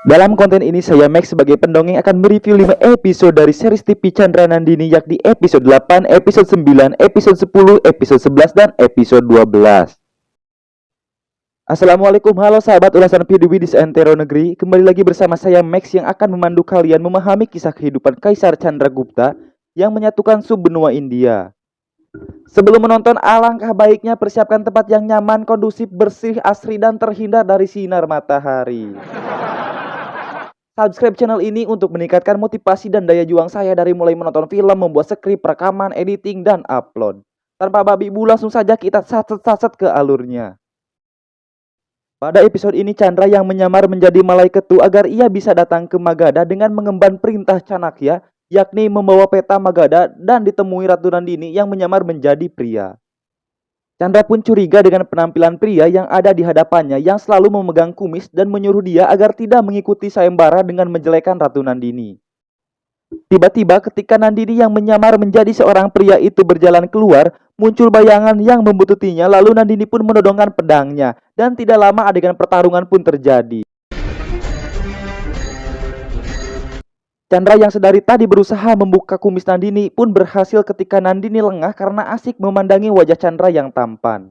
Dalam konten ini saya Max sebagai pendongeng akan mereview 5 episode dari series TV Chandra Nandini, yakni episode 8, episode 9, episode 10, episode 11, dan episode 12. Assalamualaikum, halo sahabat ulasan PDW di seantero negeri. Kembali lagi bersama saya Max yang akan memandu kalian memahami kisah kehidupan Kaisar Chandragupta yang menyatukan subbenua India. Sebelum menonton, alangkah baiknya persiapkan tempat yang nyaman, kondusif, bersih, asri, dan terhindar dari sinar matahari. Subscribe channel ini untuk meningkatkan motivasi dan daya juang saya dari mulai menonton film, membuat skrip, rekaman, editing, dan upload. Tanpa babi bu, langsung saja kita saset-saset ke alurnya. Pada episode ini Chandra yang menyamar menjadi Malaiketu agar ia bisa datang ke Magadha dengan mengemban perintah Chanakya, yakni membawa peta Magadha dan ditemui Ratu Nandini yang menyamar menjadi pria. Chandra pun curiga dengan penampilan pria yang ada di hadapannya yang selalu memegang kumis dan menyuruh dia agar tidak mengikuti sayembara dengan menjelekan Ratu Nandini. Tiba-tiba ketika Nandini yang menyamar menjadi seorang pria itu berjalan keluar, muncul bayangan yang membututinya, lalu Nandini pun menodongkan pedangnya dan tidak lama adegan pertarungan pun terjadi. Chandra yang sedari tadi berusaha membuka kumis Nandini pun berhasil ketika Nandini lengah karena asik memandangi wajah Chandra yang tampan.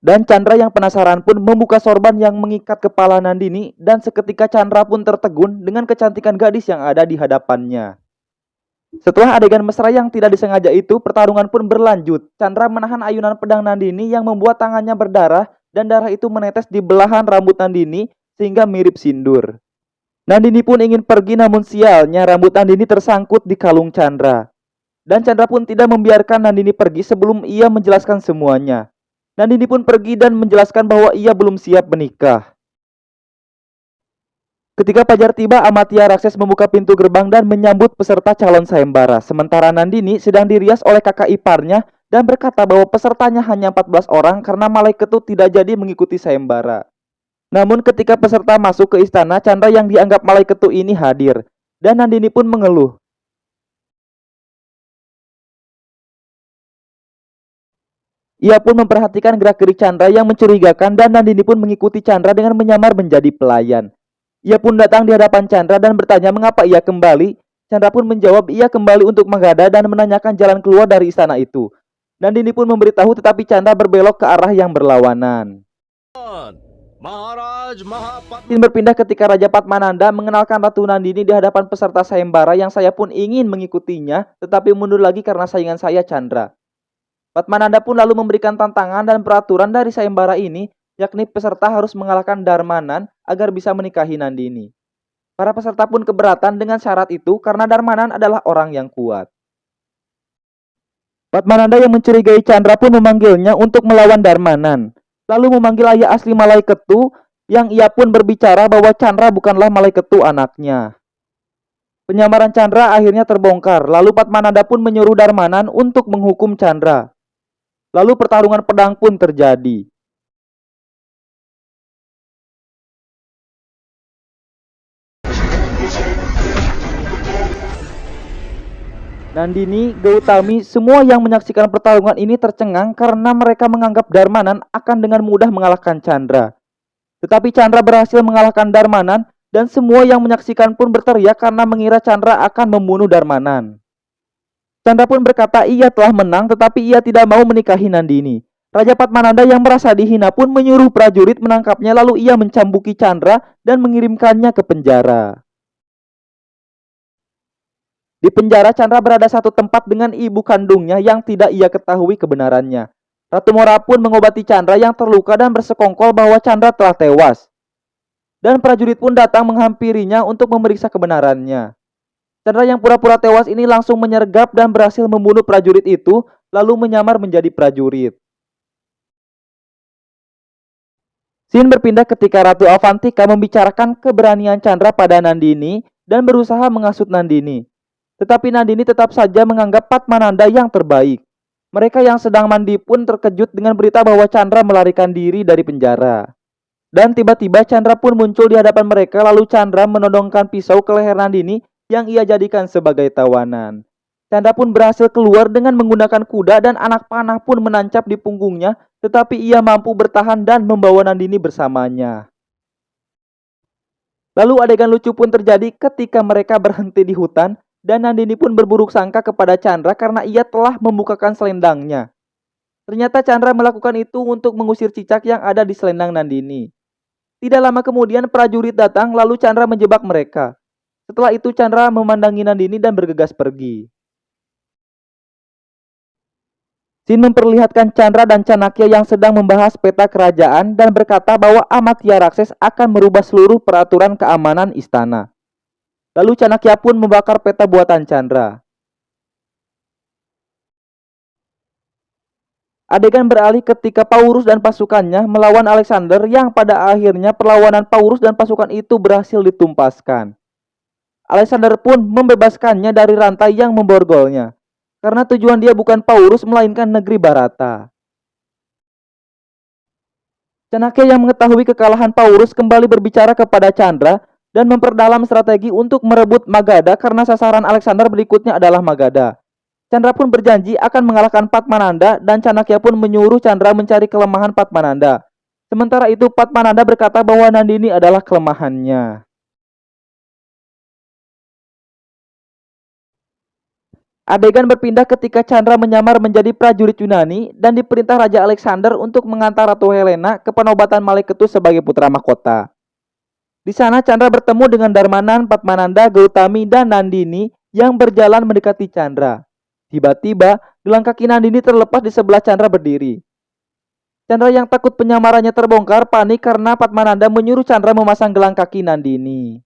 Dan Chandra yang penasaran pun membuka sorban yang mengikat kepala Nandini, dan seketika Chandra pun tertegun dengan kecantikan gadis yang ada di hadapannya. Setelah adegan mesra yang tidak disengaja itu, pertarungan pun berlanjut. Chandra menahan ayunan pedang Nandini yang membuat tangannya berdarah dan darah itu menetes di belahan rambut Nandini sehingga mirip sindur. Nandini pun ingin pergi, namun sialnya rambut Nandini tersangkut di kalung Chandra. Dan Chandra pun tidak membiarkan Nandini pergi sebelum ia menjelaskan semuanya. Nandini pun pergi dan menjelaskan bahwa ia belum siap menikah. Ketika fajar tiba, Amatya Rakses membuka pintu gerbang dan menyambut peserta calon sayembara. Sementara Nandini sedang dirias oleh kakak iparnya dan berkata bahwa pesertanya hanya 14 orang karena Malaiketu tidak jadi mengikuti sayembara. Namun ketika peserta masuk ke istana, Chandra yang dianggap Malaiketu ini hadir, dan Nandini pun mengeluh. Ia pun memperhatikan gerak-gerik Chandra yang mencurigakan, dan Nandini pun mengikuti Chandra dengan menyamar menjadi pelayan. Ia pun datang di hadapan Chandra dan bertanya mengapa ia kembali. Chandra pun menjawab ia kembali untuk Magadha dan menanyakan jalan keluar dari istana itu. Nandini pun memberitahu, tetapi Chandra berbelok ke arah yang berlawanan. Scene berpindah ketika Raja Padmananda mengenalkan Ratu Nandini di hadapan peserta sayembara yang saya pun ingin mengikutinya, tetapi mundur lagi karena saingan saya Chandra. Padmananda pun lalu memberikan tantangan dan peraturan dari sayembara ini, yakni peserta harus mengalahkan Darmanan agar bisa menikahi Nandini. Para peserta pun keberatan dengan syarat itu karena Darmanan adalah orang yang kuat. Padmananda yang mencurigai Chandra pun memanggilnya untuk melawan Darmanan. Lalu memanggil ayah asli Malaiketu, yang ia pun berbicara bahwa Chandra bukanlah Malaiketu anaknya. Penyamaran Chandra akhirnya terbongkar, lalu Padmananda pun menyuruh Darmanan untuk menghukum Chandra. Lalu pertarungan pedang pun terjadi. Nandini, Gautami, semua yang menyaksikan pertarungan ini tercengang karena mereka menganggap Darmanan akan dengan mudah mengalahkan Chandra. Tetapi Chandra berhasil mengalahkan Darmanan dan semua yang menyaksikan pun berteriak karena mengira Chandra akan membunuh Darmanan. Chandra pun berkata ia telah menang, tetapi ia tidak mau menikahi Nandini. Raja Padmananda yang merasa dihina pun menyuruh prajurit menangkapnya, lalu ia mencambuki Chandra dan mengirimkannya ke penjara. Di penjara, Chandra berada satu tempat dengan ibu kandungnya yang tidak ia ketahui kebenarannya. Ratu Mora pun mengobati Chandra yang terluka dan bersekongkol bahwa Chandra telah tewas. Dan prajurit pun datang menghampirinya untuk memeriksa kebenarannya. Chandra yang pura-pura tewas ini langsung menyergap dan berhasil membunuh prajurit itu, lalu menyamar menjadi prajurit. Scene berpindah ketika Ratu Avantika membicarakan keberanian Chandra pada Nandini dan berusaha menghasut Nandini. Tetapi Nandini tetap saja menganggap Padmananda yang terbaik. Mereka yang sedang mandi pun terkejut dengan berita bahwa Chandra melarikan diri dari penjara. Dan tiba-tiba Chandra pun muncul di hadapan mereka, lalu Chandra menodongkan pisau ke leher Nandini yang ia jadikan sebagai tawanan. Chandra pun berhasil keluar dengan menggunakan kuda dan anak panah pun menancap di punggungnya, tetapi ia mampu bertahan dan membawa Nandini bersamanya. Lalu adegan lucu pun terjadi ketika mereka berhenti di hutan dan Nandini pun berburuk sangka kepada Chandra karena ia telah membukakan selendangnya. Ternyata Chandra melakukan itu untuk mengusir cicak yang ada di selendang Nandini. Tidak lama kemudian prajurit datang lalu Chandra menjebak mereka. Setelah itu Chandra memandangi Nandini dan bergegas pergi. Sin memperlihatkan Chandra dan Chanakya yang sedang membahas peta kerajaan dan berkata bahwa Amatya Rakses akan merubah seluruh peraturan keamanan istana. Lalu Chanakya pun membakar peta buatan Chandra. Adegan beralih ketika Paurus dan pasukannya melawan Alexander yang pada akhirnya perlawanan Paurus dan pasukan itu berhasil ditumpaskan. Alexander pun membebaskannya dari rantai yang memborgolnya. Karena tujuan dia bukan Paurus melainkan negeri Barata. Chanakya yang mengetahui kekalahan Paurus kembali berbicara kepada Chandra dan memperdalam strategi untuk merebut Magadha karena sasaran Alexander berikutnya adalah Magadha. Chandra pun berjanji akan mengalahkan Padmananda dan Chanakya pun menyuruh Chandra mencari kelemahan Padmananda. Sementara itu Padmananda berkata bahwa Nandini adalah kelemahannya. Adegan berpindah ketika Chandra menyamar menjadi prajurit Yunani dan diperintah Raja Alexander untuk mengantar Ratu Helena ke penobatan Maleketus sebagai putra mahkota. Di sana Chandra bertemu dengan Darmanan, Padmananda, Gautami, dan Nandini yang berjalan mendekati Chandra. Tiba-tiba, gelang kaki Nandini terlepas di sebelah Chandra berdiri. Chandra yang takut penyamarannya terbongkar panik karena Padmananda menyuruh Chandra memasang gelang kaki Nandini.